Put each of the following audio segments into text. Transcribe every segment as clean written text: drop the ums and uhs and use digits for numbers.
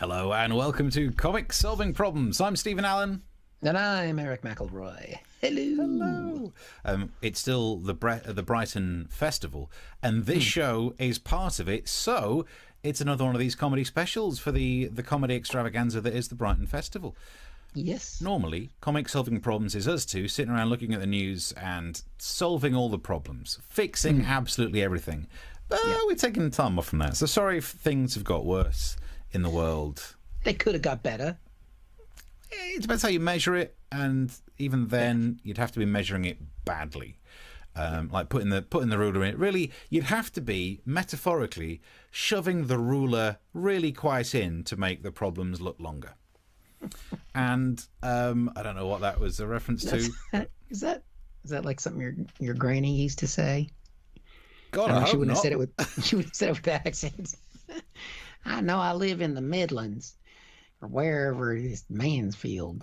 Hello and welcome to Comic Solving Problems. I'm Stephen Allen. And I'm Eric McElroy. Hello. It's still the Brighton Festival, and this show is part of it, so it's another one of these comedy specials for the comedy extravaganza that is the Brighton Festival. Yes. Normally, Comic Solving Problems is us two sitting around looking at the news and solving all the problems, fixing absolutely everything. But we're taking time off from that, so sorry if things have got worse in the world. They could have got better. It depends how you measure it, and even then, you'd have to be measuring it badly, like putting the ruler in it. Really, you'd have to be metaphorically shoving the ruler really quite in to make the problems look longer. And I don't know what that was a reference to. Is that like something your granny used to say? God, I she hope wouldn't not. have said it with accent. I know I live in the Midlands, or wherever this Mansford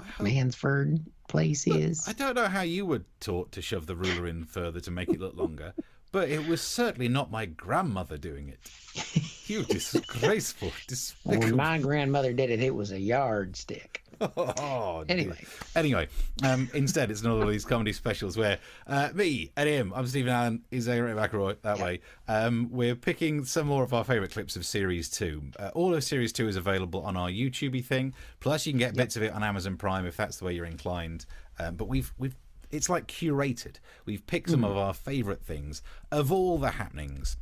place is. I don't know how you were taught to shove the ruler in further to make it look longer, but it was certainly not my grandmother doing it. You disgraceful, despicable. When my grandmother did it, it was a yardstick. Oh, Anyway, instead it's another of these comedy specials where me and him, I'm Stephen Allen, he's Eric McElroy, that way. We're picking some more of our favourite clips of Series 2. All of Series 2 is available on our YouTube thing, plus you can get bits of it on Amazon Prime if that's the way you're inclined. But we've it's like curated. We've picked some of our favourite things of all the happenings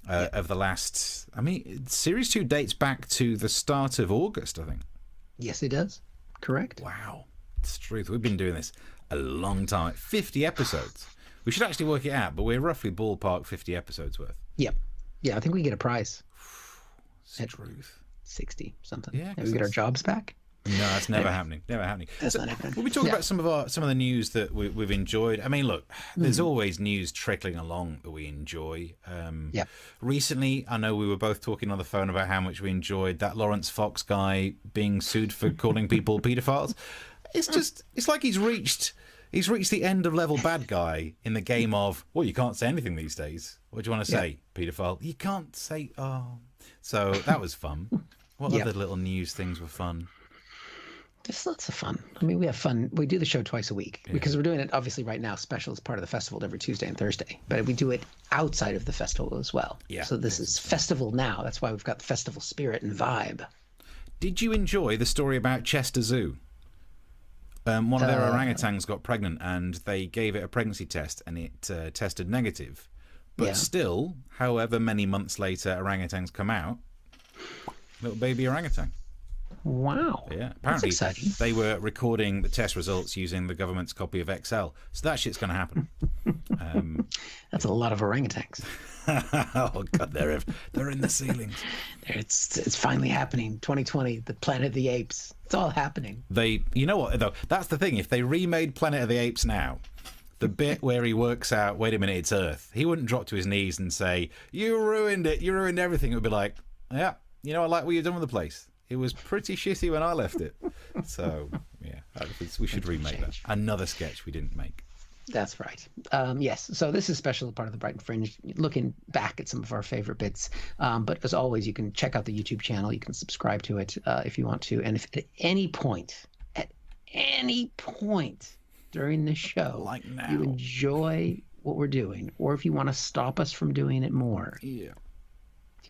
of the last... I mean, Series 2 dates back to the start of August, I think. yes, it does. Correct. Wow, it's the truth. We've been doing this a long time. 50 episodes. We should actually work it out, but we're roughly ballpark 50 episodes worth. Yep. Yeah, I think we get a prize. It's the truth. 60 something. Yeah, we get our jobs back. No, that's never happening. Never happening. That's not happening. We'll be talking about some of the news that we've enjoyed. I mean, look, there's always news trickling along that we enjoy. Recently, I know we were both talking on the phone about how much we enjoyed that Lawrence Fox guy being sued for calling people paedophiles. It's like he's reached the end of level bad guy in the game of, well, you can't say anything these days. What do you want to say, paedophile? You can't say, oh. So that was fun. What other little news things were fun? There's lots of fun. I mean, we have fun. We do the show twice a week because we're doing it, obviously, right now, special as part of the festival every Tuesday and Thursday. But we do it outside of the festival as well. Yeah. So this is festival now. That's why we've got the festival spirit and vibe. Did you enjoy the story about Chester Zoo? One of their orangutans got pregnant and they gave it a pregnancy test and it tested negative. But still, however many months later orangutans come out, little baby orangutan. Wow. Yeah. Apparently, that's exciting. They were recording the test results using the government's copy of Excel. So that shit's going to happen. That's a lot of orangutans. Oh, God, they're in the ceilings. It's finally happening. 2020, the Planet of the Apes. It's all happening. You know what, though? That's the thing. If they remade Planet of the Apes now, the bit where he works out, wait a minute, it's Earth, he wouldn't drop to his knees and say, you ruined it. You ruined everything. It would be like, yeah, you know, I like what you've done with the place. It was pretty shitty when I left it. So, yeah, we should remake that. Another sketch we didn't make. That's right. Yes. So this is special part of the Brighton Fringe, looking back at some of our favorite bits. But as always, you can check out the YouTube channel. You can subscribe to it if you want to. And if at any point during the show, like now, you enjoy what we're doing, or if you want to stop us from doing it more, you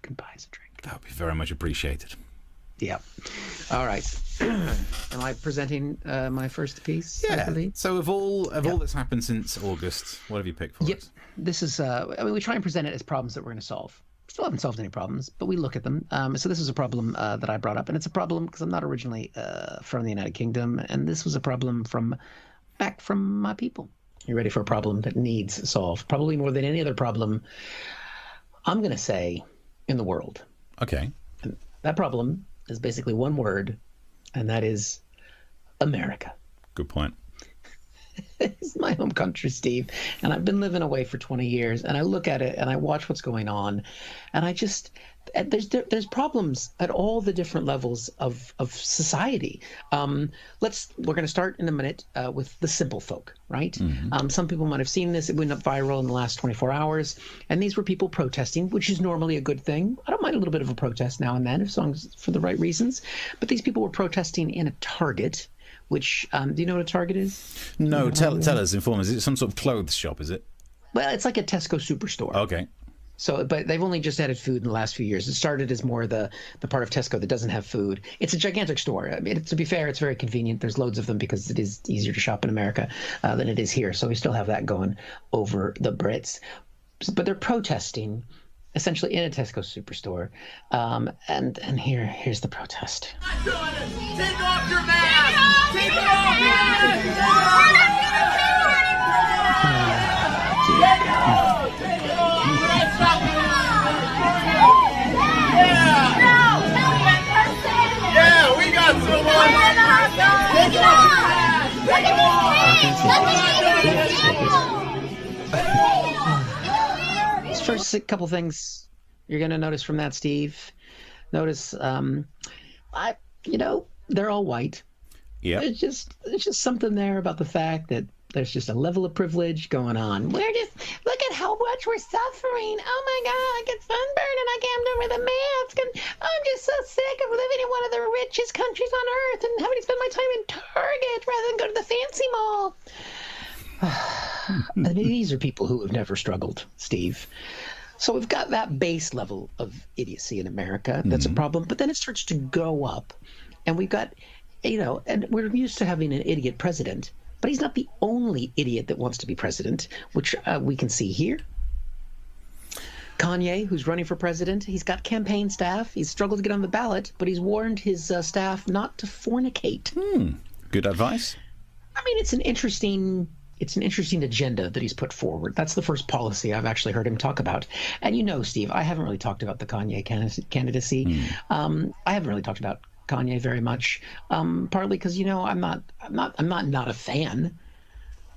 can buy us a drink. That would be very much appreciated. Yeah. All right. Am I presenting my first piece? Yeah. So of all that's happened since August, what have you picked for us? This is. We try and present it as problems that we're going to solve. Still haven't solved any problems, but we look at them. So this is a problem that I brought up, and it's a problem because I'm not originally from the United Kingdom, and this was a problem back from my people. You ready for a problem that needs solved? Probably more than any other problem, I'm going to say, in the world. Okay. And that problem is basically one word, and that is America. Good point. It's my home country, Steve, and I've been living away for 20 years, and I look at it and I watch what's going on, and I just there's problems at all the different levels of society. We're going to start in a minute with the simple folk, right? Mm-hmm. Some people might have seen this. It went up viral in the last 24 hours, and these were people protesting, which is normally a good thing. I don't mind a little bit of a protest now and then, as long as it's for the right reasons. But these people were protesting in a Target. Which, do you know what a Target is? No, tell us, inform us. Is it some sort of clothes shop, is it? Well, it's like a Tesco superstore. Okay. So, but they've only just added food in the last few years. It started as more the part of Tesco that doesn't have food. It's a gigantic store. I mean, to be fair, it's very convenient. There's loads of them because it is easier to shop in America than it is here. So we still have that going over the Brits. But they're protesting essentially in a Tesco superstore. And here's the protest. Take off your mask! Take it off! Yeah, we got someone! Take it off! These first couple things you're going to notice from that, Steve. Notice, they're all white. Yeah. There's just something there about the fact that there's just a level of privilege going on. Look at how much we're suffering. Oh my God, I get sunburned and I can't do with a mask. And I'm just so sick of living in one of the richest countries on earth and having to spend my time in Target rather than go to the fancy mall. I mean, these are people who have never struggled, Steve. So we've got that base level of idiocy in America. That's a problem. But then it starts to go up. And we've got, and we're used to having an idiot president. But he's not the only idiot that wants to be president, which we can see here. Kanye, who's running for president, he's got campaign staff. He's struggled to get on the ballot, but he's warned his staff not to fornicate. Good advice. I mean, it's an interesting agenda that he's put forward. That's the first policy I've actually heard him talk about. And Steve, I haven't really talked about the Kanye candidacy. I haven't really talked about Kanye very much, partly because I'm not a fan,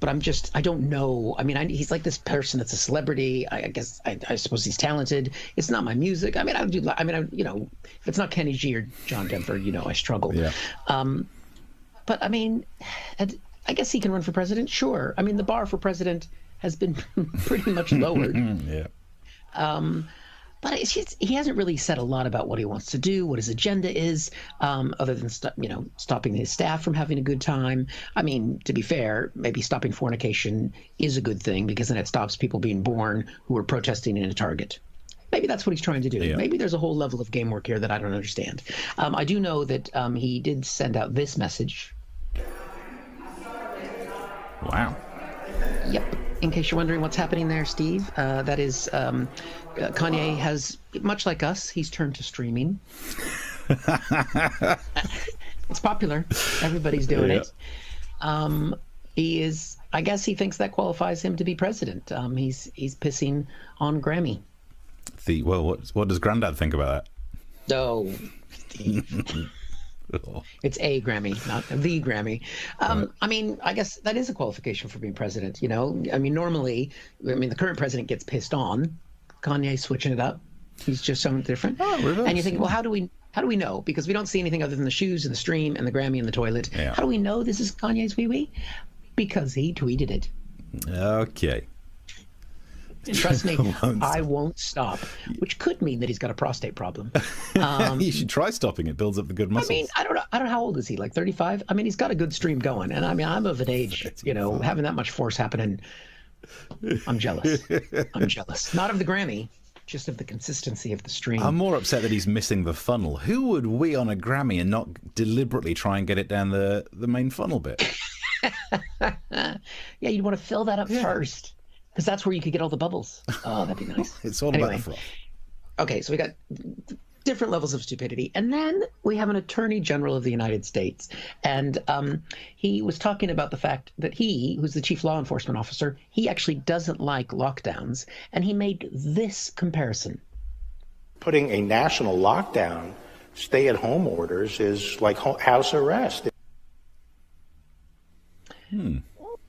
but I don't know. I mean, he's like this person that's a celebrity. I guess I suppose he's talented. It's not my music. I mean, if it's not Kenny G or John Denver, I struggle. Yeah. But I mean, I guess he can run for president. Sure. I mean, the bar for president has been pretty much lowered. Yeah. But he hasn't really said a lot about what he wants to do, what his agenda is, other than stopping his staff from having a good time. I mean, to be fair, maybe stopping fornication is a good thing because then it stops people being born who are protesting in a Target. Maybe that's what he's trying to do. Yeah. Maybe there's a whole level of game work here that I don't understand. I do know that he did send out this message. Wow. Yep. In case you're wondering what's happening there, Steve, that is Kanye has, much like us, he's turned to streaming. It's popular. Everybody's doing it. He is, I guess he thinks that qualifies him to be president. He's pissing on Grammy. What does Grandad think about that? Oh, Steve. It's a Grammy, not the Grammy. Right. I mean, I guess that is a qualification for being president. I mean, normally, the current president gets pissed on. Kanye's switching it up. He's just something different. And you think, well, how do we know? Because we don't see anything other than the shoes and the stream and the Grammy and the toilet. Yeah. How do we know this is Kanye's wee-wee? Because he tweeted it. Okay. And trust me, I won't stop, which could mean that he's got a prostate problem. You should try stopping it. Builds up the good muscles. I mean, I don't know how old is he? Like 35? I mean, he's got a good stream going. And I mean, I'm of an age, having that much force happening. I'm jealous. Not of the Grammy, just of the consistency of the stream. I'm more upset that he's missing the funnel. Who would wee on a Grammy and not deliberately try and get it down the main funnel bit? Yeah, you'd want to fill that up first. Because that's where you could get all the bubbles. Oh, that'd be nice. It's all about the fluff. Okay, so we got different levels of stupidity. And then we have an Attorney General of the United States. And he was talking about the fact that he, who's the chief law enforcement officer, he actually doesn't like lockdowns. And he made this comparison. Putting a national lockdown, stay-at-home orders is like house arrest.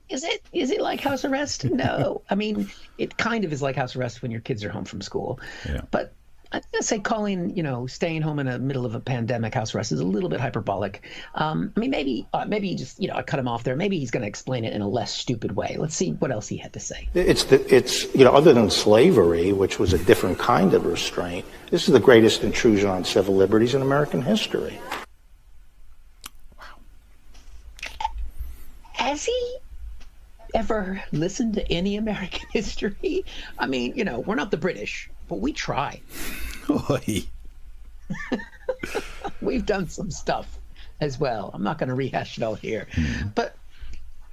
Is it like house arrest? No. I mean, it kind of is like house arrest when your kids are home from school. Yeah. But I'm going to say calling, staying home in the middle of a pandemic house arrest is a little bit hyperbolic. I mean, maybe you just, I cut him off there. Maybe he's going to explain it in a less stupid way. Let's see what else he had to say. It's other than slavery, which was a different kind of restraint, this is the greatest intrusion on civil liberties in American history. Has he ever listened to any American history? I mean, we're not the British, but we try. Oy. We've done some stuff as well. I'm not going to rehash it all here. But,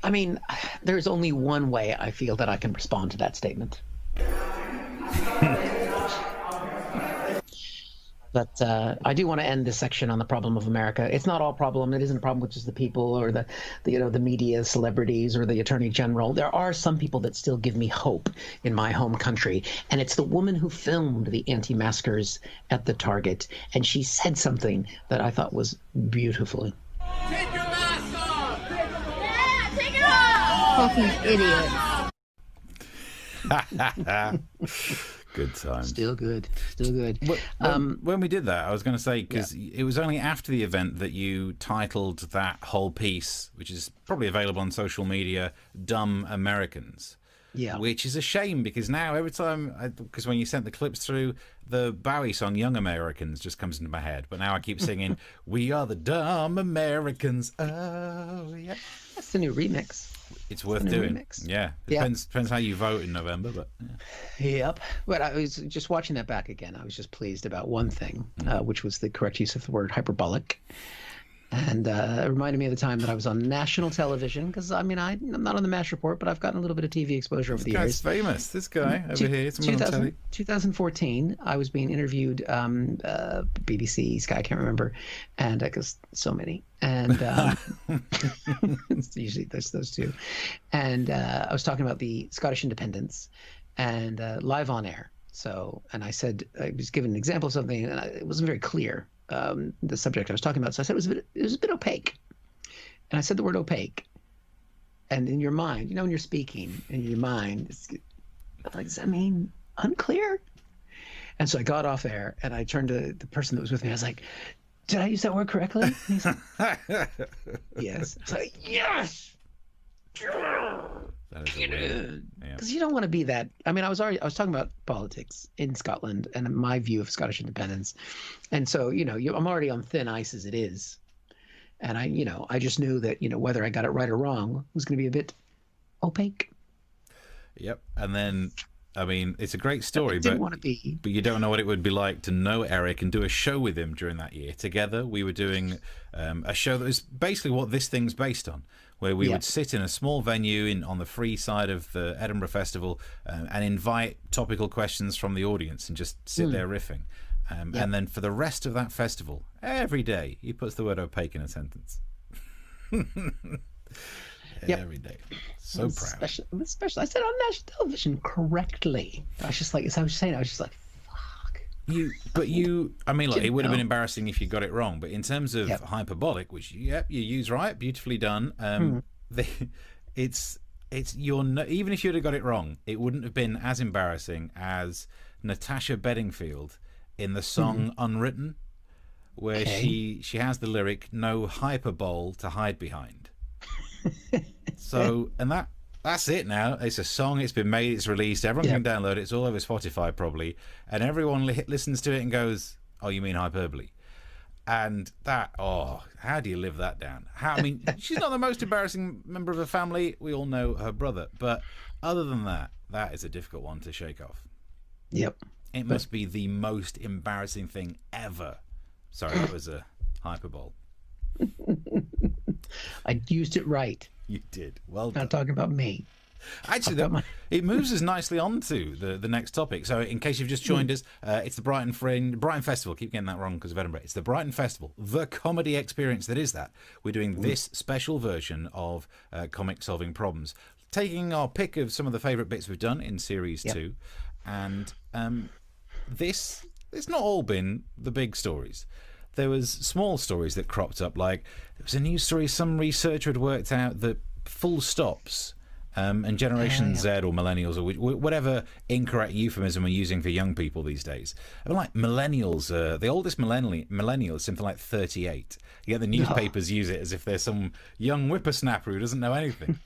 I mean, there's only one way I feel that I can respond to that statement. But I do want to end this section on the problem of America. It's not all problem. It isn't a problem with just the people or the media, celebrities, or the attorney general. There are some people that still give me hope in my home country. And it's the woman who filmed the anti-maskers at the Target. And she said something that I thought was beautiful. Take your mask off! Yeah, take it off! Fucking idiot. Good times. Still good. When we did that, I was going to say, because it was only after the event that you titled that whole piece, which is probably available on social media, Dumb Americans. Yeah. Which is a shame, because now every time, because when you sent the clips through, the Bowie song Young Americans just comes into my head. But now I keep singing, We Are the Dumb Americans. Oh, yeah. That's the new remix. It's worth doing. Remix. Yeah. Depends how you vote in November, but Yep. But I was just watching that back again. I was just pleased about one thing, which was the correct use of the word hyperbolic. And it reminded me of the time that I was on national television, because I'm not on the MASH report, but I've gotten a little bit of TV exposure over the years. This guy's famous. This guy over here. 2014, I was being interviewed, BBC, Sky, I can't remember, and because so many, and it's usually those two, and I was talking about the Scottish independence, and live on air. So, and I said, I was given an example of something, and it wasn't very clear. The subject I was talking about. So I said it was a bit opaque. And I said the word opaque. And in your mind, when you're speaking, in your mind, it's like, does that mean unclear? And so I got off air and I turned to the person that was with me. I was like, did I use that word correctly? And he's like, yes. I was like, yes. Because you don't want to be that. I mean, I was talking about politics in Scotland and my view of Scottish independence, and so I'm already on thin ice as it is, and I just knew that whether I got it right or wrong was going to be a bit opaque. Yep, and then I mean, it's a great story, but you don't know what it would be like to know Eric and do a show with him during that year. Together, we were doing a show that was basically what this thing's based on, where we would sit in a small venue on the free side of the Edinburgh Festival and invite topical questions from the audience and just sit there riffing. And then for the rest of that festival, every day, he puts the word opaque in a sentence. Every day. So proud. Especially, I said on national television correctly. I was just like, as I was saying, I was just like, fuck. I mean, look, it would have been embarrassing if you got it wrong, but in terms of hyperbolic, which you use right, beautifully done. Even if you'd have got it wrong, it wouldn't have been as embarrassing as Natasha Bedingfield in the song Unwritten, where she has the lyric, no hyperbole to hide behind. So, and that's it now. It's a song, it's been made, it's released, everyone can download it, it's all over Spotify probably, and everyone listens to it and goes, oh, you mean hyperbole? And that, how do you live that down? I mean, she's not the most embarrassing member of the family, we all know her brother, but other than that is a difficult one to shake off. It must be the most embarrassing thing ever. Sorry, that was a hyperbole. I used it right. You did. Well done. Not talking about me. Actually, it moves us nicely on to the next topic. So in case you've just joined us, it's the Brighton Festival. Keep getting that wrong because of Edinburgh. It's the Brighton Festival, the comedy experience that is that. We're doing this special version of Comic Solving Problems, taking our pick of some of the favourite bits we've done in Series 2. And it's not all been the big stories. There was small stories that cropped up, like there was a news story some researcher had worked out that full stops And Generation Z or millennials or whatever incorrect euphemism we're using for young people these days. I mean, like millennials, the oldest millennial is something like 38. Yet the newspapers use it as if they're some young whippersnapper who doesn't know anything.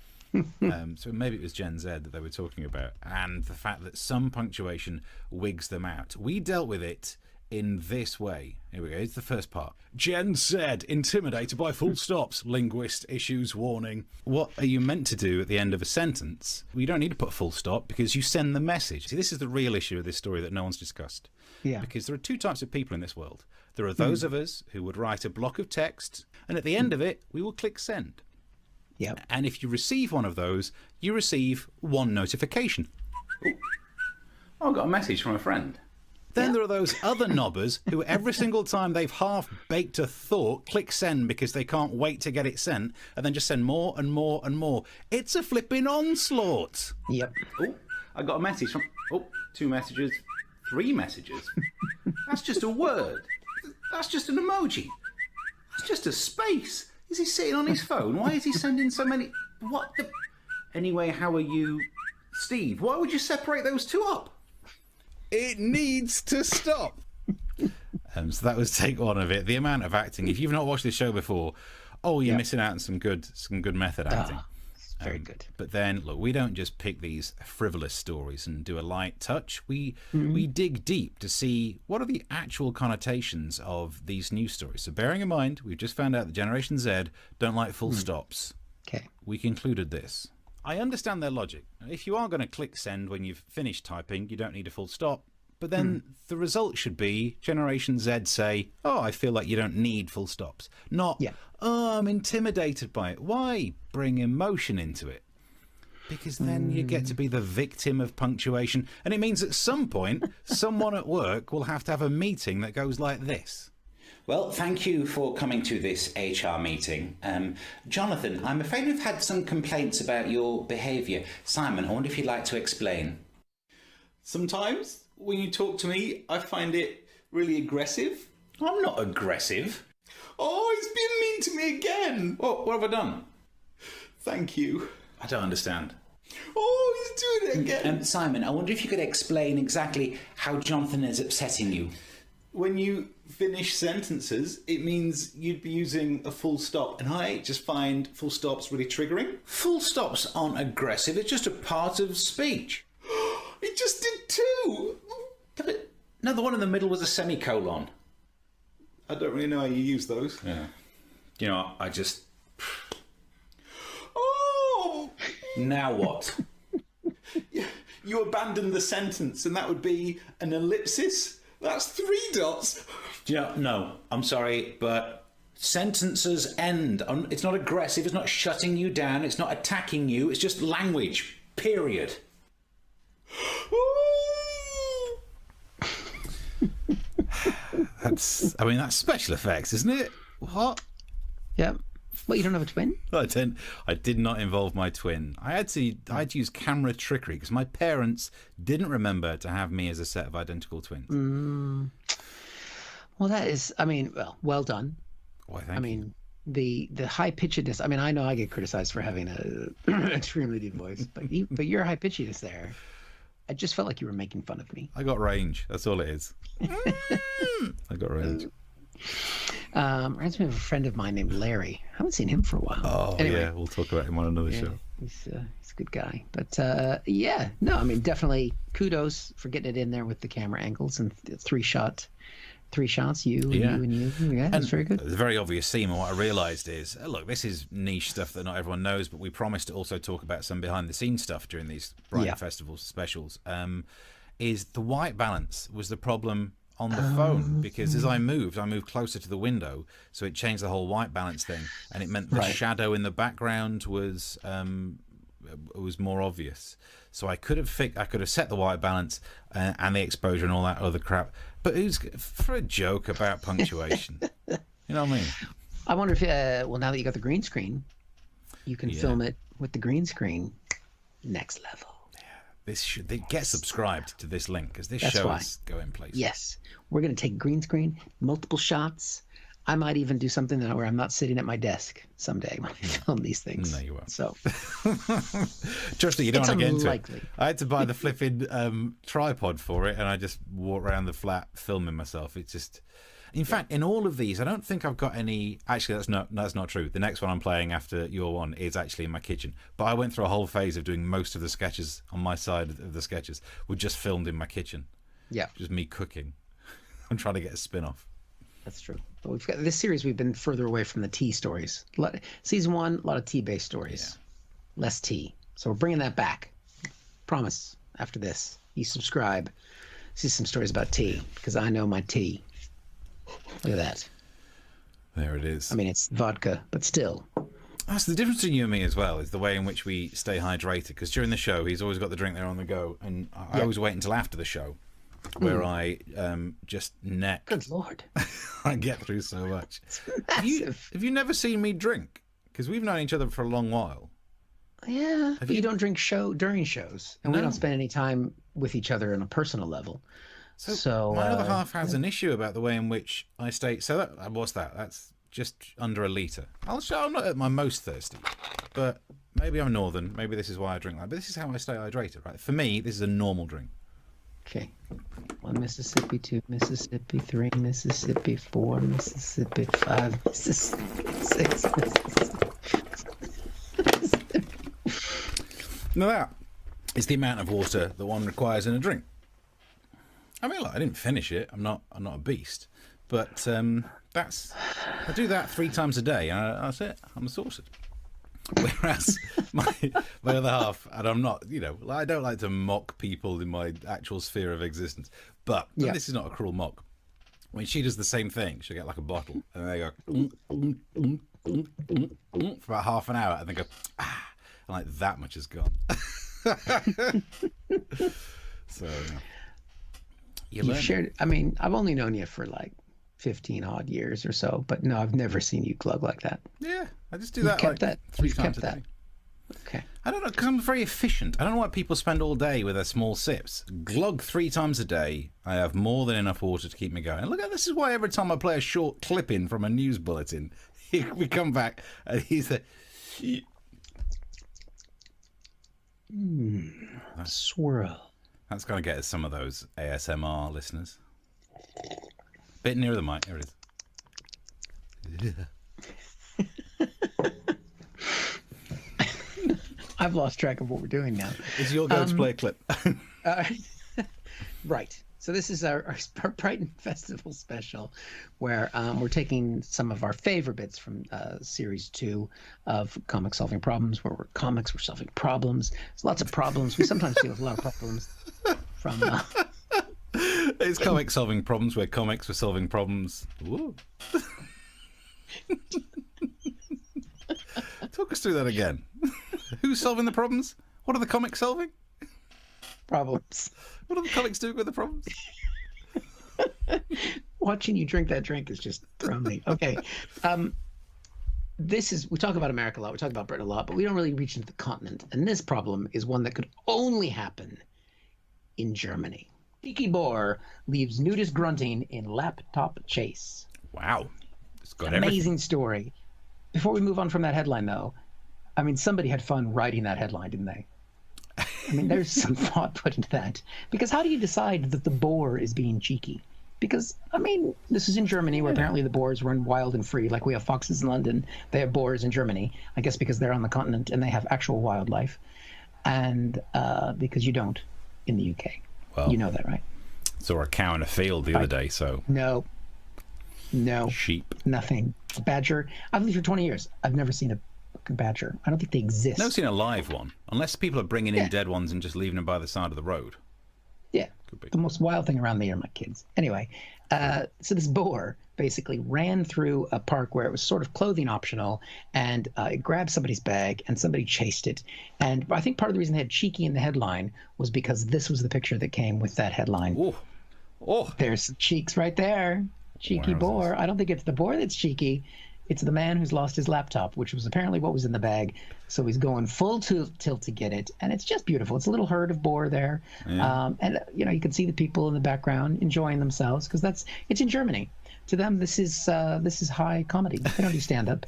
So maybe it was Gen Z that they were talking about, and the fact that some punctuation wigs them out. We dealt with it in this way. Here we go. It's the first part. Gen Z, intimidated by full stops. Linguist issues warning. What are you meant to do at the end of a sentence? Well, you don't need to put a full stop because you send the message. See, this is the real issue of this story that no one's discussed. Yeah. Because there are two types of people in this world. There are those of us who would write a block of text, and at the end of it, we will click send. Yep. And if you receive one of those, you receive one notification. Oh, I got a message from a friend. Then there are those other knobbers who every single time they've half-baked a thought, click send because they can't wait to get it sent, and then just send more and more and more. It's a flipping onslaught. Yep. Oh, I got a message from... Oh, 2 messages, 3 messages. That's just a word. That's just an emoji. That's just a space. Is he sitting on his phone? Why is he sending so many... What the... Anyway, how are you, Steve? Why would you separate those two up? It needs to stop. So that was take one of it. The amount of acting. If you've not watched this show before, you're missing out on some good method acting. Very good. But then, look, we don't just pick these frivolous stories and do a light touch. We dig deep to see what are the actual connotations of these news stories. So bearing in mind, we've just found out that Generation Z don't like full stops. Okay. We concluded this. I understand their logic. If you are going to click send when you've finished typing, you don't need a full stop. But then the result should be Generation Z say, I feel like you don't need full stops. Not, I'm intimidated by it. Why bring emotion into it? Because then you get to be the victim of punctuation. And it means at some point, someone at work will have to have a meeting that goes like this. Well, thank you for coming to this HR meeting. Jonathan, I'm afraid we've had some complaints about your behaviour. Simon, I wonder if you'd like to explain. Sometimes when you talk to me, I find it really aggressive. I'm not aggressive. Oh, he's been mean to me again. What have I done? Thank you. I don't understand. Oh, he's doing it again. Simon, I wonder if you could explain exactly how Jonathan is upsetting you. When you finish sentences, it means you'd be using a full stop, and I just find full stops really triggering. Full stops aren't aggressive, it's just a part of speech. It just did too! No, the one in the middle was a semicolon. I don't really know how you use those. Yeah. You know, I just... Oh! Now what? You abandoned the sentence, and that would be an ellipsis? That's 3 dots. No, I'm sorry, but sentences end. It's not aggressive, it's not shutting you down, it's not attacking you, it's just language, period. That's special effects, isn't it? What? Yeah. Well, you don't have a twin? I did not involve my twin. I had to use camera trickery because my parents didn't remember to have me as a set of identical twins. Well, that is, well done. Why, thank you. The high pitchedness. I know I get criticized for having a extremely deep voice, but your high pitchedness there, I just felt like you were making fun of me. I got range. That's all it is. I got range. Reminds me of a friend of mine named Larry. I haven't seen him for a while. Oh, anyway, yeah, we'll talk about him on another show. He's a good guy. But definitely kudos for getting it in there with the camera angles and 3 shots, you and you and you. Yeah, that's very good. It's a very obvious theme, and what I realised is, look, this is niche stuff that not everyone knows, but we promised to also talk about some behind-the-scenes stuff during these Brighton Festival specials. Is the white balance was the problem on the phone, because as I moved closer to the window, so it changed the whole white balance thing, and it meant the shadow in the background was more obvious. So I could have set the white balance and the exposure and all that other crap. But who's for a joke about punctuation? You know what I mean? I wonder if now that you got the green screen, you can film it with the green screen. Next level. They get subscribed to this link because this show is going places. Yes, we're going to take green screen, multiple shots, I might even do something where I'm not sitting at my desk someday when I film these things. No, you won't. So, Trust me, you don't want to get into it. unlikely. I had to buy the flipping tripod for it, and I just walk around the flat filming myself. It's just, in fact, in all of these, I don't think I've got any. Actually, that's not true. The next one I'm playing after your one is actually in my kitchen. But I went through a whole phase of doing most of the sketches on my side of the sketches were just filmed in my kitchen. Yeah, just me cooking. I'm trying to get a spin-off. that's true. But we've got this series. We've been further away from the tea stories. Season 1, a lot of tea-based stories, less tea. So we're bringing that back. Promise. After this, you subscribe, see some stories about tea because I know my tea. Look at that. There it is. I mean, it's vodka, but still. That's the difference between you and me as well, is the way in which we stay hydrated. Because during the show, he's always got the drink there on the go, and I always wait until after the show, where I just neck. Good Lord. I get through so much. Have you never seen me drink? Because we've known each other for a long while. Yeah, but you don't drink during shows, and we don't spend any time with each other on a personal level. So my other half has an issue about the way in which I stay. So what's that? That's just under a litre. I'm not at my most thirsty, but maybe I'm northern. Maybe this is why I drink that. But this is how I stay hydrated, right? For me, this is a normal drink. Okay. 1 Mississippi, 2 Mississippi, 3 Mississippi, 4 Mississippi, 5 Mississippi, 6 Mississippi. Now that is the amount of water that one requires in a drink. I mean, I didn't finish it. I'm not a beast, but I do that 3 times a day, and that's it. I'm sorted. Whereas my other half, and I'm not, I don't like to mock people in my actual sphere of existence, but this is not a cruel mock. When she does the same thing, she'll get like a bottle, and they go for about half an hour, and they go, and like that much is gone. So you've shared. I mean, I've only known you for like 15 odd years or so, but no, I've never seen you glug like that. Yeah, I just do that. Kept like that. 3 times a day. Okay. I don't know, because I'm very efficient. I don't know why people spend all day with their small sips. Glug 3 times a day. I have more than enough water to keep me going. And look at this is why every time I play a short clip in from a news bulletin, we come back and he's a swirl. That's going to get us some of those ASMR listeners. Bit nearer the mic. There it is. I've lost track of what we're doing now. It's your go to play a clip. Right. So this is our Brighton Festival special, where we're taking some of our favorite bits from Series 2 of Comic Solving Problems, where we're solving problems. There's lots of problems. We sometimes deal with a lot of problems from... It's Comic Solving Problems, where comics were solving problems. Woo. Talk us through that again. Who's solving the problems? What are the comics solving? Problems. What are the comics doing with the problems? Watching you drink that drink is just throwing me. Okay. We talk about America a lot, we talk about Britain a lot, but we don't really reach into the continent. And this problem is one that could only happen in Germany. Cheeky boar leaves nudist grunting in laptop chase. Wow. It's got amazing story. Before we move on from that headline, though, I mean, somebody had fun writing that headline, didn't they? I mean, there's some thought put into that. Because how do you decide that the boar is being cheeky? Because, I mean, this is in Germany, where apparently the boars run wild and free. Like we have foxes in London, they have boars in Germany. I guess because they're on the continent and they have actual wildlife. And because you don't in the UK. Well, you know that, right? Saw a cow in a field the other day, so... No. Sheep. Nothing. Badger. I've lived for 20 years. I've never seen a badger. I don't think they exist. Never seen a live one, unless people are bringing in dead ones and just leaving them by the side of the road. Yeah, the most wild thing around me are my kids. Anyway, so this boar basically ran through a park where it was sort of clothing optional, and it grabbed somebody's bag, and somebody chased it. And I think part of the reason they had cheeky in the headline was because this was the picture that came with that headline. Oh, there's some cheeks right there. Cheeky boar. I don't think it's the boar that's cheeky. It's the man who's lost his laptop, which was apparently what was in the bag. So he's going full tilt to get it. And it's just beautiful. It's a little herd of boar there. Yeah. And, you can see the people in the background enjoying themselves because it's in Germany. To them, this is high comedy. They don't do stand-up.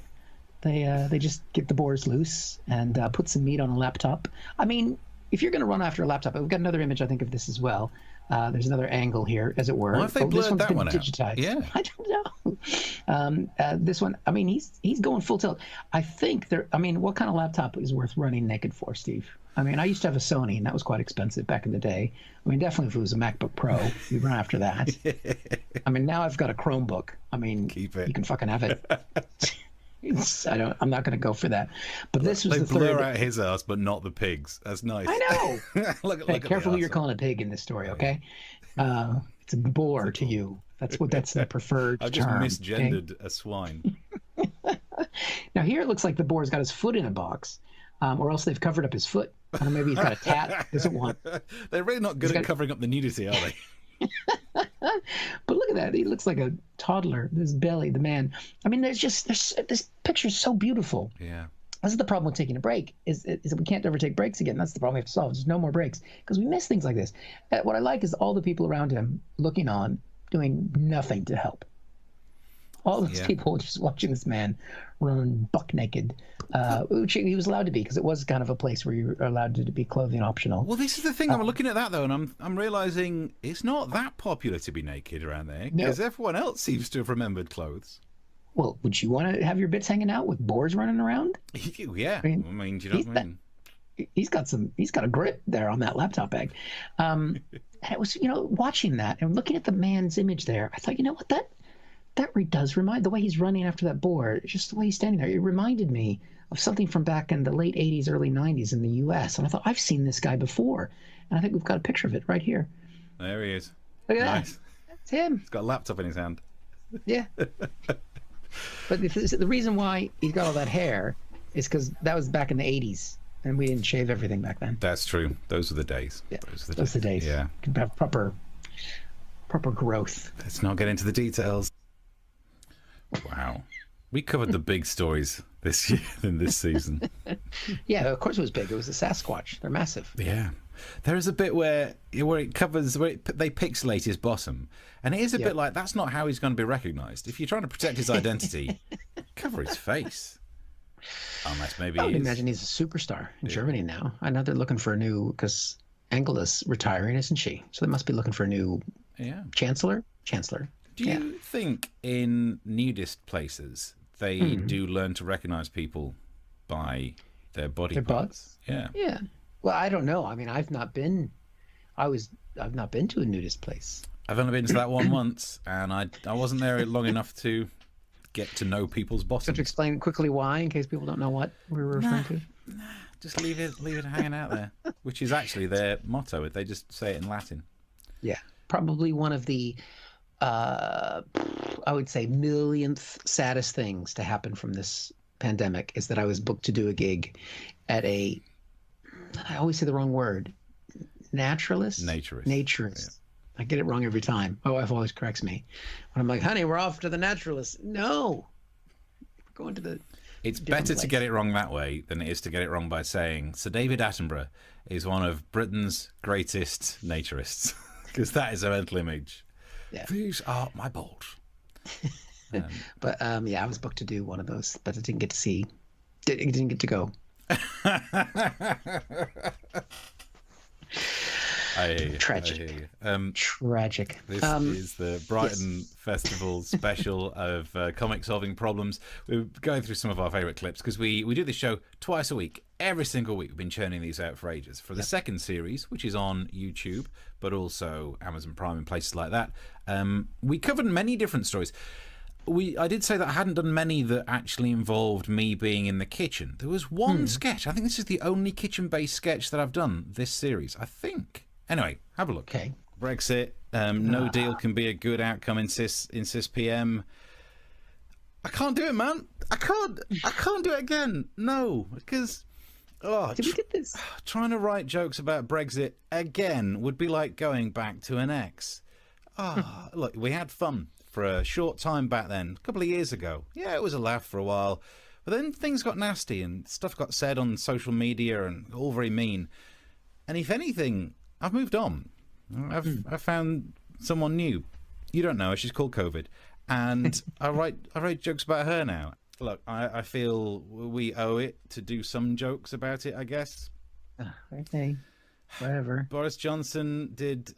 They just get the boars loose and put some meat on a laptop. I mean, if you're going to run after a laptop, we've got another image, I think, of this as well. There's another angle here, as it were. Why have they blurred that one out? Digitized. Yeah. I don't know. This one, I mean, he's going full tilt. I think what kind of laptop is worth running naked for, Steve? I mean, I used to have a Sony, and that was quite expensive back in the day. I mean, definitely if it was a MacBook Pro, you'd run after that. I mean, now I've got a Chromebook. I mean, Keep it. You can fucking have it. I'm not going to go for that. But this was they the third. blur out his ass, but not the pigs. That's nice. I know. look Hey, at careful the who you're arsehole. calling a pig in this story, okay? It's a boar to you. That's the preferred I've just term. misgendered a swine. Now here it looks like the boar's got his foot in a box, or else they've covered up his foot. Or maybe he's got a tat. Doesn't want. They're really not good at covering up the nudity, are they? But look at that. He looks like a toddler. This belly, the man. I mean, this picture's so beautiful. Yeah. This is the problem with taking a break, is that we can't ever take breaks again. That's the problem we have to solve. There's no more breaks because we miss things like this. What I like is all the people around him looking on, doing nothing to help. All those people just watching this man run buck naked, which he was allowed to be because it was kind of a place where you were allowed to be clothing optional. Well, this is the thing. I'm looking at that, though, and I'm realising it's not that popular to be naked around there because everyone else seems to have remembered clothes. Well, would you want to have your bits hanging out with boars running around? Yeah. I mean, do you know what I mean? He's got a grip there on that laptop bag. And it was, watching that and looking at the man's image there, I thought, you know what, that does remind, the way he's running after that boar, just the way he's standing there, it reminded me of something from back in the late 80s, early 90s in the U.S. And I thought, I've seen this guy before. And I think we've got a picture of it right here. There he is. Look at Nice. that. That's him. He's got a laptop in his hand. Yeah. But the reason why he's got all that hair is because that was back in the 80s. And we didn't shave everything back then. That's true. Those were the days. Yeah, Those the days. Yeah. You can have proper growth. Let's not get into the details. Wow. We covered the big stories this year in this season. Yeah, of course it was big. It was a Sasquatch. They're massive. Yeah. There is a bit where they pixelate his bottom. And it is a bit like, that's not how he's going to be recognised. If you're trying to protect his identity, cover his face. Unless maybe I would imagine he's a superstar in Germany now. I know they're looking for a new, because Angela's retiring, isn't she? So they must be looking for a new chancellor. Do you think in nudist places they do learn to recognise people by their body parts? Yeah. Yeah. Well, I don't know. I mean, I've not been to a nudist place. I've only been to that one once, and I wasn't there long enough to get to know people's bottoms. Could you explain quickly why, in case people don't know what we were referring to? Just leave it hanging out there, which is actually their motto. They just say it in Latin. Yeah, probably one of the, I would say, millionth saddest things to happen from this pandemic is that I was booked to do a gig at I always say the wrong word, naturalist. Yeah. I get it wrong every time. My wife always corrects me. When I'm like, honey, we're off to the naturalist. No, we're going to the. It's better to get it wrong that way than it is to get it wrong by saying Sir David Attenborough is one of Britain's greatest naturists, because that is a mental image. Yeah. These are my balls. But I was booked to do one of those, but I didn't get to see. Didn't get to go. Tragic. Tragic. This is the Brighton Festival special of comic solving problems. We're going through some of our favourite clips because we do this show twice a week. Every single week. We've been churning these out for ages. For the second series, which is on YouTube, but also Amazon Prime and places like that, we covered many different stories. I did say that I hadn't done many that actually involved me being in the kitchen. There was one sketch. I think this is the only kitchen-based sketch that I've done this series, I think. Anyway, have a look. Okay. Brexit. No deal can be a good outcome in cis PM. I can't do it, man. I can't do it again. No, because did we get this? Trying to write jokes about Brexit again would be like going back to an ex. Look, we had fun for a short time back then, a couple of years ago. Yeah, it was a laugh for a while. But then things got nasty and stuff got said on social media and all very mean. And if anything, I've moved on. I've found someone new. You don't know her. She's called COVID. and I write jokes about her now. Look, I feel we owe it to do some jokes about it, I guess. Okay, whatever. Boris Johnson did.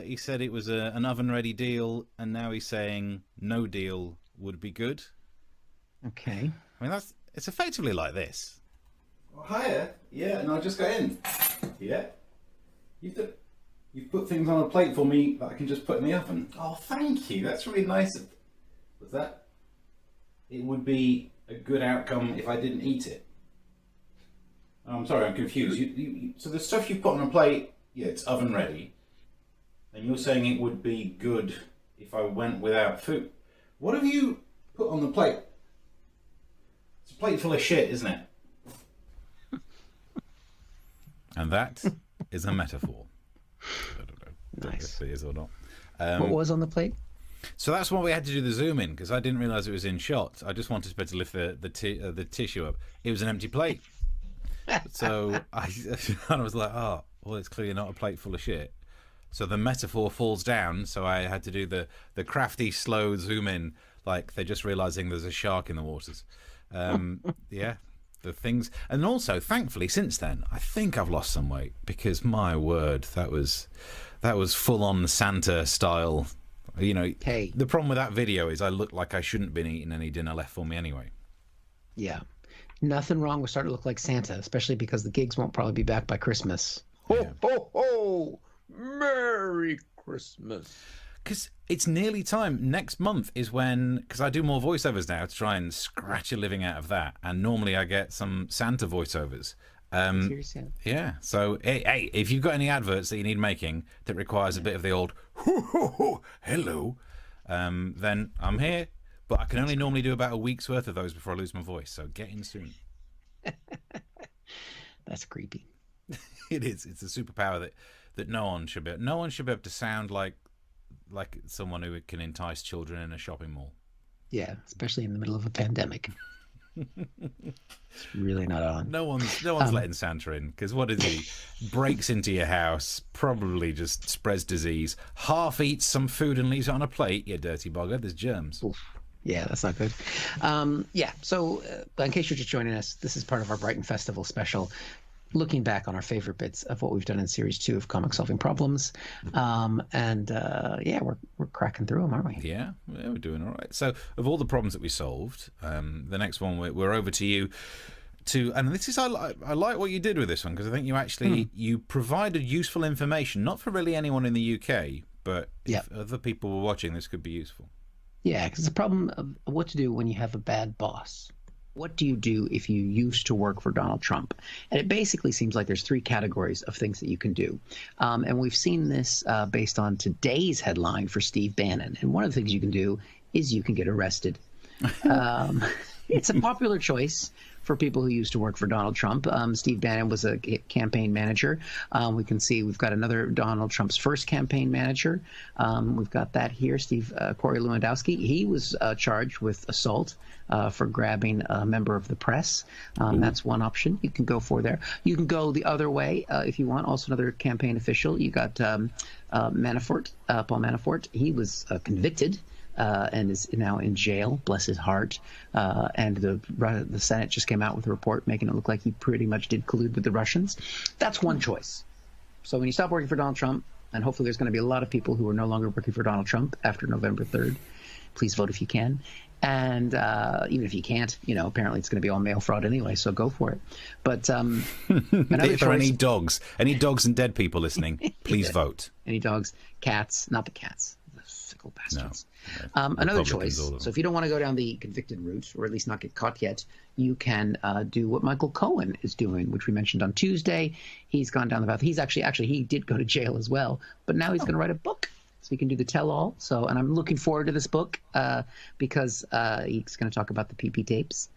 He said it was an oven-ready deal, and now he's saying no deal would be good. Okay. I mean, it's effectively like this. Oh, hiya. Yeah, and I just got in. Yeah. You've put things on a plate for me that I can just put in the oven. Oh, thank you. That's really nice. Was that? It would be a good outcome if I didn't eat it. Oh, I'm sorry, I'm confused. So the stuff you put on a plate, yeah, it's oven ready. And you're saying it would be good if I went without food. What have you put on the plate? It's a plate full of shit, isn't it? And that is a metaphor. I don't know if it is or not. What was on the plate? So that's why we had to do the zoom in, because I didn't realise it was in shot. I just wanted to be able to lift the tissue up. It was an empty plate. So I was like, oh, well, it's clearly not a plate full of shit. So the metaphor falls down. So I had to do the crafty, slow zoom in, like they're just realising there's a shark in the waters. Yeah, the things. And also, thankfully, since then, I think I've lost some weight, because my word, that was full on Santa style. You know, hey. The problem with that video is I look like I shouldn't have been eating any dinner left for me anyway. Yeah. Nothing wrong with starting to look like Santa, especially because the gigs won't probably be back by Christmas. Ho, ho, ho! Merry Christmas. Because it's nearly time. Next month is when, because I do more voiceovers now to try and scratch a living out of that. And normally I get some Santa voiceovers. Yeah, so hey, if you've got any adverts that you need making that requires a bit of the old hoo, hoo, hoo, hello, then I'm here. But I can only normally do about a week's worth of those before I lose my voice, so get in soon. That's creepy. It is. It's a superpower that no one should be able to sound like someone who can entice children in a shopping mall. Yeah, especially in the middle of a pandemic. It's really not on. No one's letting Santa in, because what is he? Breaks into your house, probably just spreads disease, half eats some food and leaves it on a plate. You dirty bugger, there's germs. Oof. Yeah, that's not good. So in case you're just joining us, this is part of our Brighton Festival special, looking back on our favorite bits of what we've done in Series 2 of Comic Solving Problems. We're cracking through them, aren't we? Yeah, we're doing all right. So of all the problems that we solved, the next one we're over to you. And this is, I like what you did with this one, because I think you actually you provided useful information, not for really anyone in the UK, but if other people were watching, this could be useful. Yeah, because it's a problem of what to do when you have a bad boss. What do you do if you used to work for Donald Trump? And it basically seems like there's three categories of things that you can do. And we've seen this based on today's headline for Steve Bannon. And one of the things you can do is you can get arrested. It's a popular choice for people who used to work for Donald Trump. Steve Bannon was a campaign manager. We can see we've got another Donald Trump's first campaign manager. We've got that here, Corey Lewandowski. He was charged with assault for grabbing a member of the press. That's one option you can go for there. You can go the other way if you want. Also another campaign official. You got Manafort, Paul Manafort. He was convicted. And is now in jail, bless his heart. And the Senate just came out with a report making it look like he pretty much did collude with the Russians. That's one choice. So when you stop working for Donald Trump, and hopefully there's going to be a lot of people who are no longer working for Donald Trump after November 3rd, please vote if you can. And even if you can't, apparently it's going to be all mail fraud anyway, so go for it. But if there are any dogs and dead people listening, please vote. Any dogs, cats, not the cats. Fickle bastards. No. Another choice. So if you don't want to go down the convicted route, or at least not get caught yet, you can do what Michael Cohen is doing, which we mentioned on Tuesday. He's gone down the path. He's actually he did go to jail as well, but now he's going to write a book. So he can do the tell-all. And I'm looking forward to this book because he's going to talk about the PP tapes.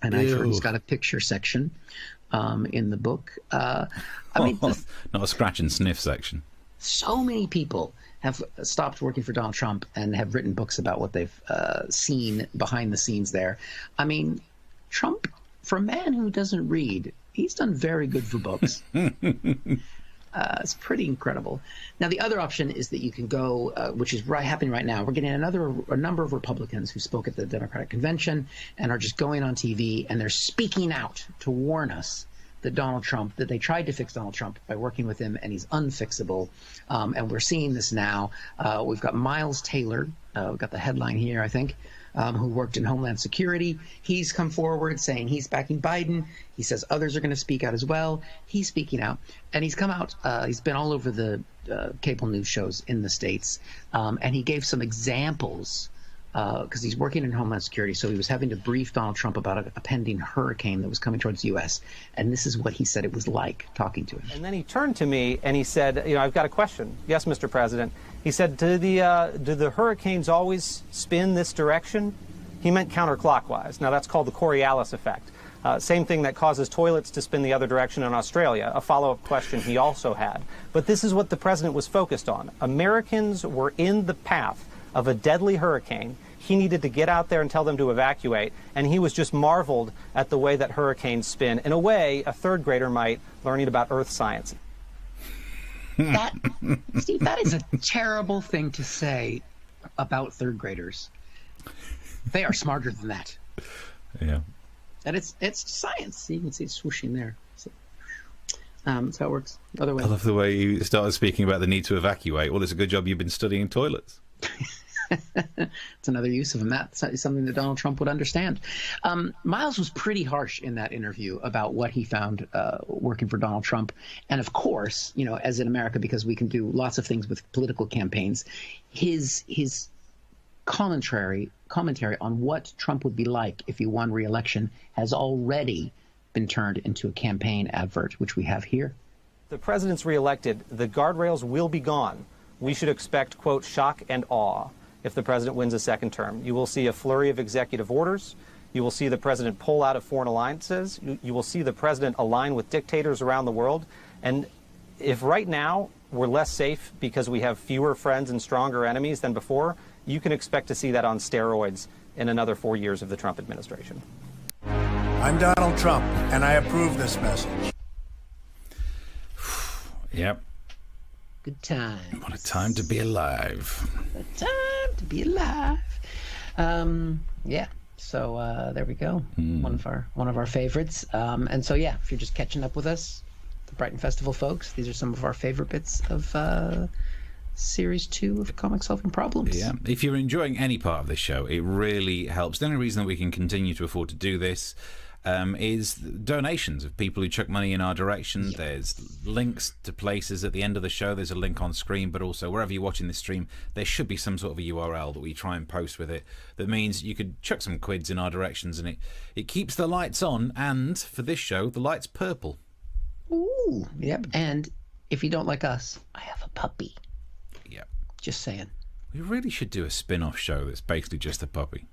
And I've heard he's got a picture section in the book. Not a scratch and sniff section. So many people have stopped working for Donald Trump and have written books about what they've seen behind the scenes there. I mean, Trump, for a man who doesn't read, he's done very good for books. It's pretty incredible. Now, the other option is that you can go, which is happening right now. We're getting a number of Republicans who spoke at the Democratic convention and are just going on TV, and they're speaking out to warn us that that they tried to fix Donald Trump by working with him, and he's unfixable. And we're seeing this now. We've got Miles Taylor. We've got the headline here, I think, who worked in Homeland Security. He's come forward saying he's backing Biden. He says others are going to speak out as well. He's speaking out, and he's come out. He's been all over the cable news shows in the States, and he gave some examples because he's working in Homeland Security, so he was having to brief Donald Trump about a pending hurricane that was coming towards the U.S., and this is what he said it was like talking to him. And then he turned to me and he said, I've got a question. Yes, Mr. President. He said, do the hurricanes always spin this direction? He meant counterclockwise. Now, that's called the Coriolis effect. Same thing that causes toilets to spin the other direction in Australia, a follow-up question he also had. But this is what the president was focused on. Americans were in the path of a deadly hurricane. He needed to get out there and tell them to evacuate, and he was just marveled at the way that hurricanes spin, in a way a third grader might, learning about earth science. Steve, that is a terrible thing to say about third graders. They are smarter than that. Yeah. And it's science. You can see it swooshing there. So, that's how it works. Other way. I love the way you started speaking about the need to evacuate. Well, it's a good job you've been studying toilets. It's another use of them. That's something that Donald Trump would understand. Miles was pretty harsh in that interview about what he found working for Donald Trump. And of course, as in America, because we can do lots of things with political campaigns, his commentary on what Trump would be like if he won re-election has already been turned into a campaign advert, which we have here. The president's reelected. The guardrails will be gone. We should expect, quote, shock and awe if the president wins a second term. You will see a flurry of executive orders. You will see the president pull out of foreign alliances. You will see the president align with dictators around the world. And if right now we're less safe because we have fewer friends and stronger enemies than before, you can expect to see that on steroids in another 4 years of the Trump administration. I'm Donald Trump, and I approve this message. Yep. Good time. What a time to be alive. A time to be alive. Yeah. So there we go. One of our favorites. And so yeah, if you're just catching up with us, the Brighton Festival folks, these are some of our favorite bits of Series 2 of Comic Solving Problems. Yeah. If you're enjoying any part of this show, it really helps. The only reason that we can continue to afford to do this is donations of people who chuck money in our direction. There's links to places at the end of the show. There's a link on screen, but also wherever you're watching this stream, there should be some sort of a URL that we try and post with it. That means you could chuck some quids in our directions, and it keeps the lights on. And for this show, the light's purple. Ooh, yep. And if you don't like us, I have a puppy. Yep. Just saying. We really should do a spin-off show that's basically just a puppy.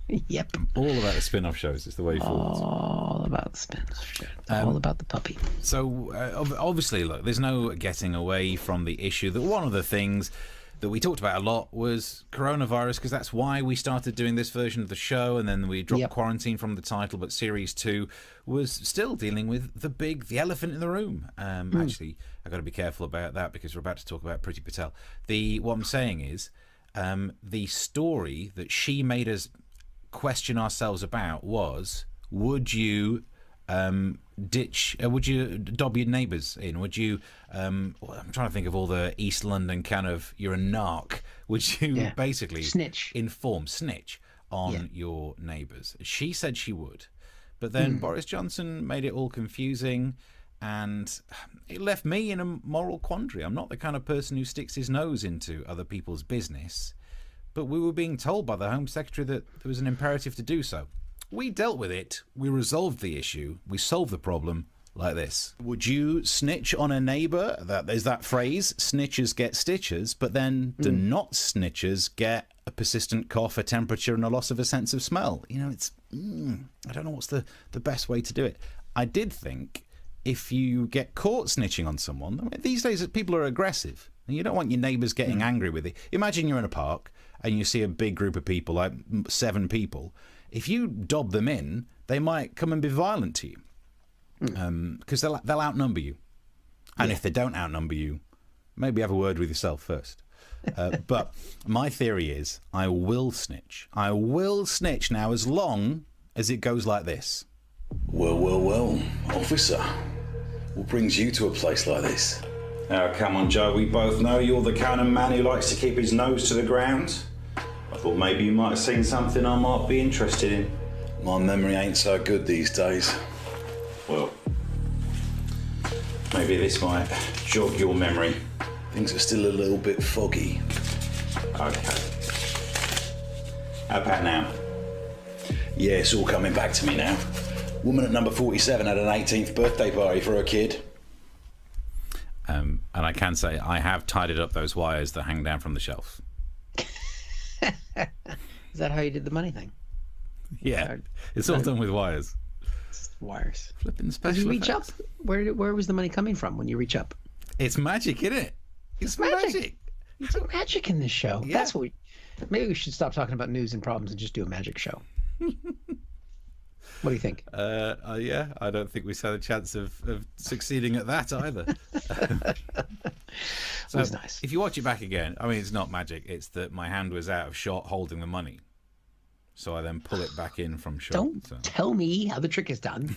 Yep. All about the spin-off shows is the way forward. All about the spin-off show. All about the puppy. So, obviously, look, there's no getting away from the issue that one of the things that we talked about a lot was coronavirus, because that's why we started doing this version of the show, and then we dropped quarantine from the title, but Series 2 was still dealing with the elephant in the room. Actually, I've got to be careful about that because we're about to talk about Priti Patel. What I'm saying is the story that she made us question ourselves about was, would you would you dob your neighbours in? Would you I'm trying to think of all the East London kind of, you're a narc, would you basically snitch on your neighbours? She said she would, but then Boris Johnson made it all confusing, and it left me in a moral quandary. I'm not the kind of person who sticks his nose into other people's business, but we were being told by the Home Secretary that there was an imperative to do so. We dealt with it. We resolved the issue. We solved the problem like this. Would you snitch on a neighbour? There's that phrase, snitches get stitches, but then do not snitches get a persistent cough, a temperature, and a loss of a sense of smell? It's I don't know what's the best way to do it. I did think if you get caught snitching on someone, these days people are aggressive, and you don't want your neighbours getting angry with you. Imagine you're in a park and you see a big group of people, like 7 people. If you dob them in, they might come and be violent to you because they'll outnumber you. And if they don't outnumber you, maybe have a word with yourself first. But my theory is I will snitch. I will snitch now as long as it goes like this. Well, officer. What brings you to a place like this? Oh, come on, Joe. We both know you're the kind of man who likes to keep his nose to the ground. I thought maybe you might have seen something I might be interested in. My memory ain't so good these days. Well, maybe this might jog your memory. Things are still a little bit foggy. Okay. How about now? Yeah, it's all coming back to me now. Woman at number 47 had an 18th birthday party for her kid. And I can say I have tidied up those wires that hang down from the shelf. Is that how you did the money thing? Yeah, it's all done with wires. Wires. Flipping special Did you reach effects. up? Where was the money coming from when you reach up? It's magic, isn't it? It's magic. There's magic in this show. Yeah. That's what maybe we should stop talking about news and problems and just do a magic show. What do you think? Yeah, I don't think we stand a chance of succeeding at that either. So was nice. If you watch it back again, I mean, it's not magic. It's that my hand was out of shot holding the money. So I then pull it back in from shot. Don't tell me how the trick is done.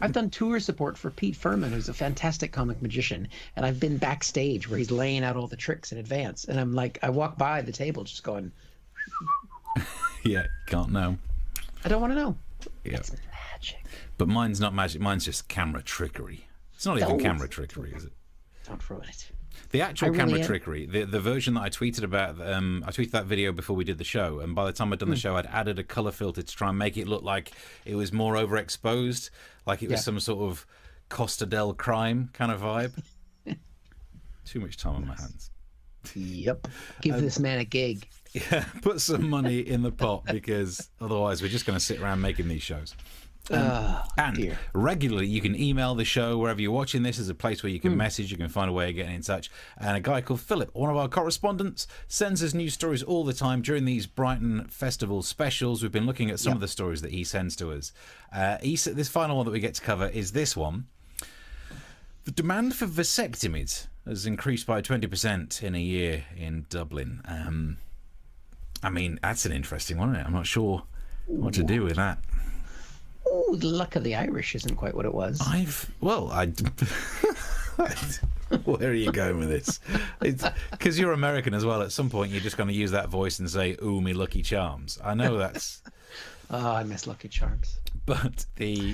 I've done tour support for Pete Furman, who's a fantastic comic magician, and I've been backstage where he's laying out all the tricks in advance. And I'm like, I walk by the table just going, Yeah, can't know. I don't want to know. Yeah. It's magic. But mine's not magic. Mine's just camera trickery. It's not even camera trickery, is it? Don't ruin it. The actual I camera really am. trickery, the version that I tweeted about, I tweeted that video before we did the show, and by the time I'd done the show, I'd added a colour filter to try and make it look like it was more overexposed, like it was some sort of Costa del Crime kind of vibe. Too much time on my hands. Yep. Give this man a gig. Yeah, put some money in the pot, because otherwise we're just going to sit around making these shows. And regularly you can email the show wherever you're watching this. Is a place where you can message, you can find a way of getting in touch. And a guy called Philip, one of our correspondents, sends us news stories all the time during these Brighton Festival specials. We've been looking at some of the stories that he sends to us. This final one that we get to cover is this one. The demand for vasectomies has increased by 20% in a year in Dublin. I mean, that's an interesting one, isn't it? I'm not sure what to do with that. Oh, the luck of the Irish isn't quite what it was. Where are you going with this? Because you're American as well. At some point, you're just going to use that voice and say, "Ooh, me Lucky Charms." I know that's. Oh, I miss Lucky Charms. But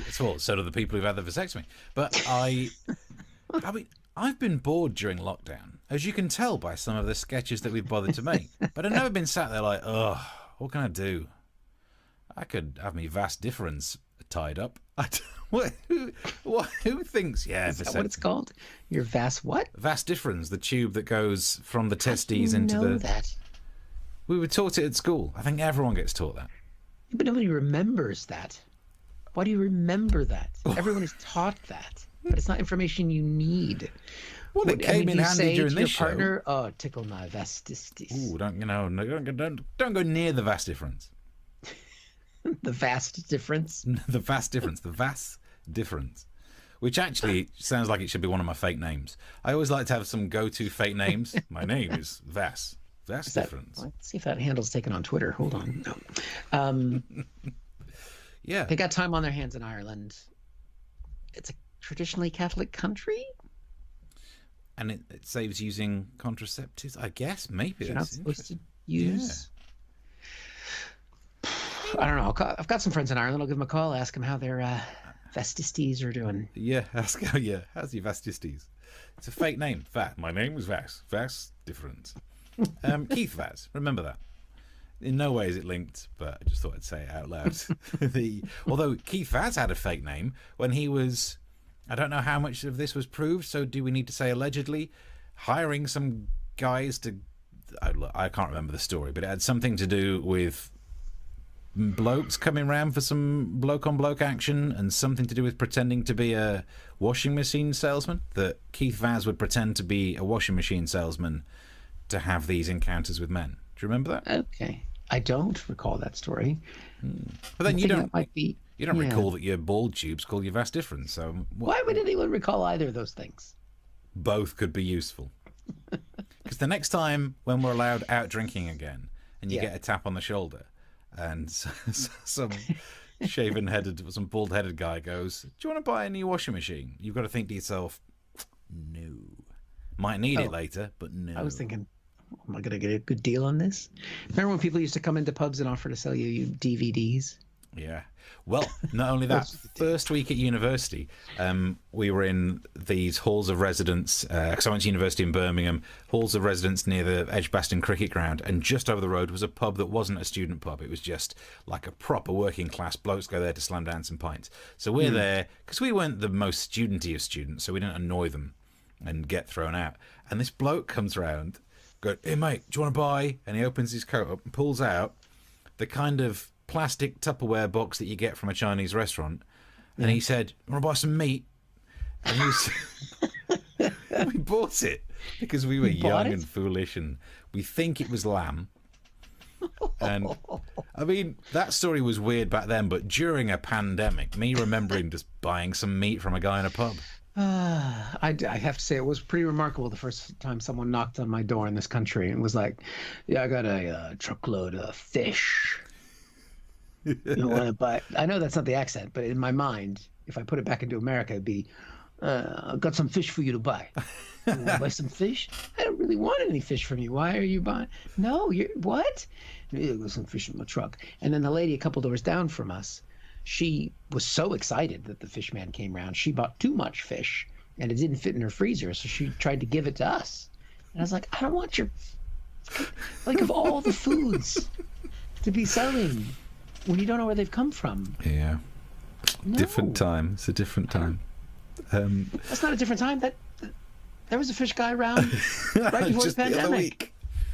so do the people who've had the vasectomy. But I mean, I've been bored during lockdown, as you can tell by some of the sketches that we've bothered to make. But I've never been sat there like, oh, what can I do? I could have me vas difference tied up. Who thinks? Yeah, is that what it's called? Your vas what? Vas difference, the tube that goes from the testes into the. That? We were taught it at school. I think everyone gets taught that. But nobody remembers that. Why do you remember that? Everyone is taught that, but it's not information you need. Well, it came in handy during this show. Partner, oh, tickle my vastistis. Ooh, don't go near the vas difference. The vast difference. The vast difference. The vast difference. Which actually sounds like it should be one of my fake names. I always like to have some go-to fake names. My name is Vas. Vast difference. Let's see if that handle's taken on Twitter. Hold on. No. Yeah. They got time on their hands in Ireland. It's a traditionally Catholic country. And it saves using contraceptives, I guess. Maybe. You're not supposed to use... Yeah. I don't know. I've got some friends in Ireland. I'll give them a call, ask them how their vastistes are doing. Yeah, how's your vastistes? It's a fake name. My name is Vas. Vas different. Keith Vaz. Remember that. In no way is it linked, but I just thought I'd say it out loud. Although Keith Vaz had a fake name when he was, I don't know how much of this was proved, so do we need to say allegedly, hiring some guys to, I can't remember the story, but it had something to do with blokes coming around for some bloke-on-bloke action and something to do with pretending to be a washing machine salesman, that Keith Vaz would pretend to be a washing machine salesman to have these encounters with men. Do you remember that? Okay. I don't recall that story. But then you don't You don't recall that your bald tubes call your vas deferens. So why would anyone recall either of those things? Both could be useful. Because the next time when we're allowed out drinking again, and you get a tap on the shoulder, and some shaven-headed, some bald-headed guy goes, "Do you want to buy a new washing machine?" You've got to think to yourself, "No, might need it later, but no." I was thinking, am I going to get a good deal on this? Remember when people used to come into pubs and offer to sell you DVDs? Yeah. Well, not only that, first week at university, we were in these halls of residence, because I went to university in Birmingham, halls of residence near the Edgbaston cricket ground, and just over the road was a pub that wasn't a student pub. It was just like a proper working class. Blokes go there to slam down some pints. So we're there, because we weren't the most studenty of students, so we didn't annoy them and get thrown out. And this bloke comes round, goes, "Hey mate, do you want to buy?" And he opens his coat up and pulls out the kind of plastic Tupperware box that you get from a Chinese restaurant, and he said, "Want to buy some meat?" And we bought it because we were young and foolish, and we think it was lamb. And I mean, that story was weird back then, but during a pandemic, me remembering just buying some meat from a guy in a pub. I have to say it was pretty remarkable the first time someone knocked on my door in this country and was like, "Yeah, I got a truckload of fish. You want to buy?" I know that's not the accent, but in my mind, if I put it back into America, it'd be, "I've got some fish for you to buy. You want to buy some fish? I don't really want any fish from you. Why are you buying?" "No, you're what?" "There's some fish in my truck." And then the lady a couple doors down from us, she was so excited that the fish man came around. She bought too much fish, and it didn't fit in her freezer, so she tried to give it to us. And I was like, "I don't want your, like, of all the foods to be selling when you don't know where they've come from." Yeah. No. Different time. It's a different time. That's not a different time. There was a fish guy around right before the pandemic.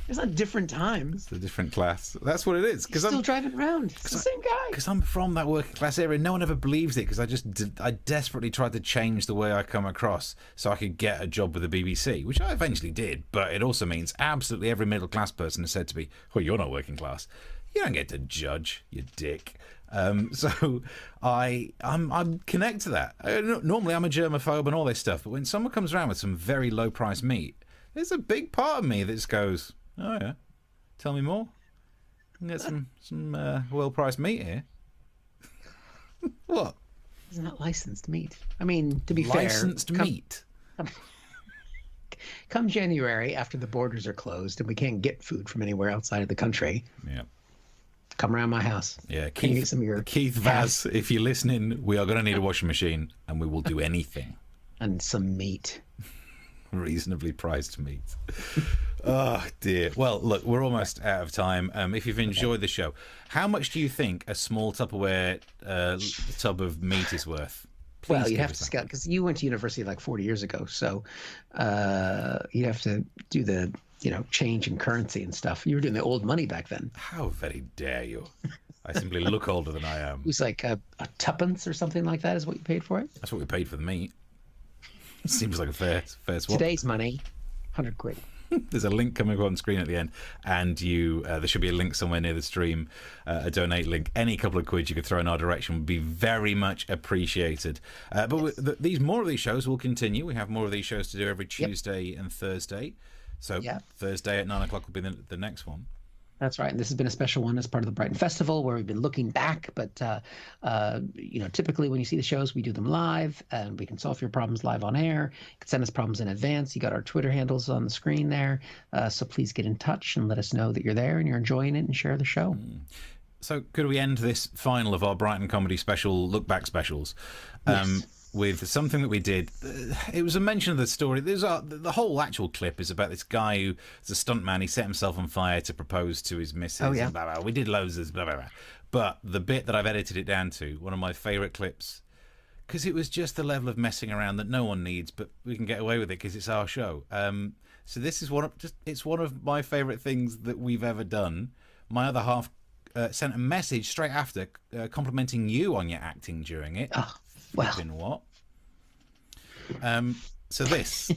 It's not different times. It's a different class. That's what it is. Because I'm still driving around. It's the same guy. Because I'm from that working class area. No one ever believes it, because I desperately tried to change the way I come across so I could get a job with the BBC, which I eventually did. But it also means absolutely every middle class person has said to me, "Well, you're not working class. You don't get to judge, you dick." So I'm connected to that. Normally I'm a germaphobe and all this stuff, but when someone comes around with some very low price meat, there's a big part of me that just goes, "Oh yeah, tell me more. I can get some well priced meat here." What? It's not licensed meat. I mean, to be licensed meat. Come January, after the borders are closed and we can't get food from anywhere outside of the country, come around my house. Yeah, Keith Vaz, if you're listening, we are going to need a washing machine, and we will do anything. And some meat. Reasonably priced meat. Oh dear. Well, look, we're almost out of time. If you've enjoyed the show, how much do you think a small Tupperware tub of meat is worth? Please, well, you'd have to scout, because you went to university like 40 years ago, so you'd have to do the change in currency and stuff. You were doing the old money back then. How very dare you? I simply look older than I am. It was like a tuppence or something like that is what you paid for it? That's what we paid for the meat. Seems like a fair swap. Today's money, 100 quid. There's a link coming up on screen at the end, and there should be a link somewhere near the stream, a donate link. Any couple of quid you could throw in our direction would be very much appreciated. But more of these shows will continue. We have more of these shows to do every Tuesday and Thursday. So Thursday at 9 o'clock will be the next one. That's right. And this has been a special one as part of the Brighton Festival, where we've been looking back. But, typically when you see the shows, we do them live, and we can solve your problems live on air. You can send us problems in advance. You got our Twitter handles on the screen there. So please get in touch and let us know that you're there and you're enjoying it, and share the show. So could we end this final of our Brighton Comedy Special look back specials? Yes. With something that we did. It was a mention of the story. The whole actual clip is about this guy who's a stuntman. He set himself on fire to propose to his missus. Oh, yeah. And blah, blah. We did loads of blah, blah, blah. But the bit that I've edited it down to, one of my favourite clips, because it was just the level of messing around that no one needs, but we can get away with it because it's our show. So this is it's one of my favourite things that we've ever done. My other half sent a message straight after complimenting you on your acting during it. Oh. Well, what? So this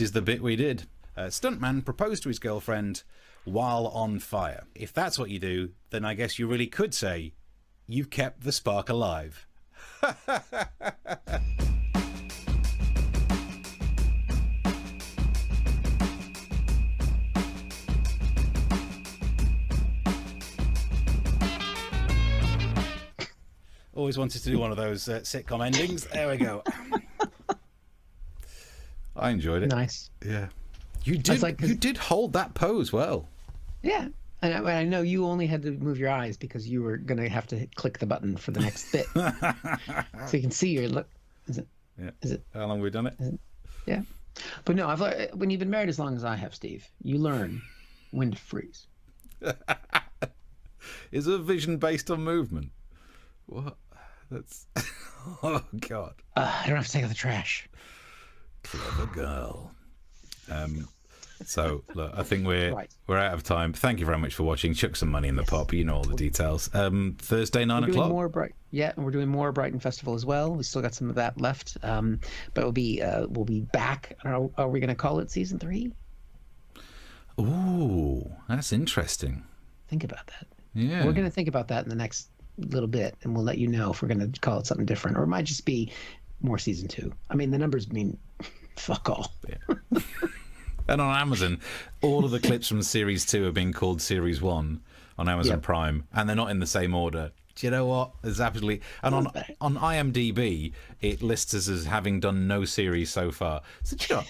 is the bit we did. Stuntman proposed to his girlfriend while on fire. If that's what you do, then I guess you really could say you've kept the spark alive. Always wanted to do one of those sitcom endings. There we go. I enjoyed it. Nice. Yeah. You did hold that pose well. Yeah. And I know you only had to move your eyes because you were going to have to click the button for the next bit. So you can see your look. Is it? Yeah. Is it? How long have we done it? Yeah. But no, when you've been married as long as I have, Steve, you learn when to freeze. Is a vision based on movement? What? That's... Oh, God. I don't have to take out the trash. Clever girl. So, look, I think we're out of time. Thank you very much for watching. Chuck some money in the pot. You know all the details. Thursday, 9 o'clock. And we're doing more Brighton Festival as well. We still got some of that left. But we'll be back. I don't know, are we going to call it season 3? Ooh, that's interesting. Think about that. Yeah. We're going to think about that in the next little bit, and we'll let you know if we're going to call it something different, or it might just be more season 2. I mean, the numbers mean fuck all. Yeah. And on Amazon, all of the clips from Series 2 are being called Series 1 on Amazon Prime, and they're not in the same order. Do you know what? There's absolutely... And on IMDb, it lists us as having done no series so far. So, do you know,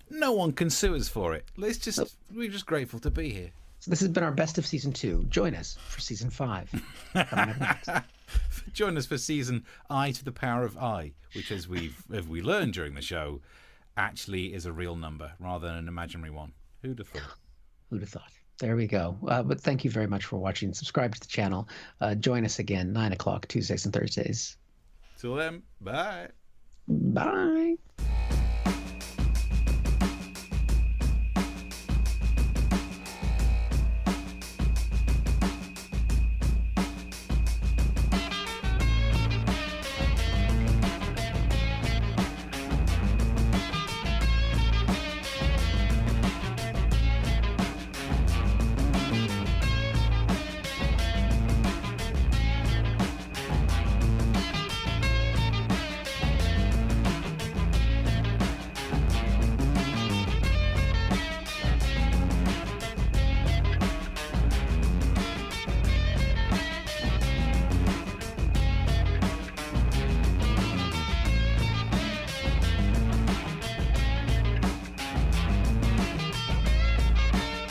no one can sue us for it. We're just grateful to be here. So this has been our best of season 2. Join us for season 5. Join us for season I to the power of I, which, as we learned during the show, actually is a real number rather than an imaginary one. Who'd have thought? Who'd have thought? There we go. But thank you very much for watching. Subscribe to the channel. Join us again, 9 o'clock, Tuesdays and Thursdays. Till then, bye. Bye.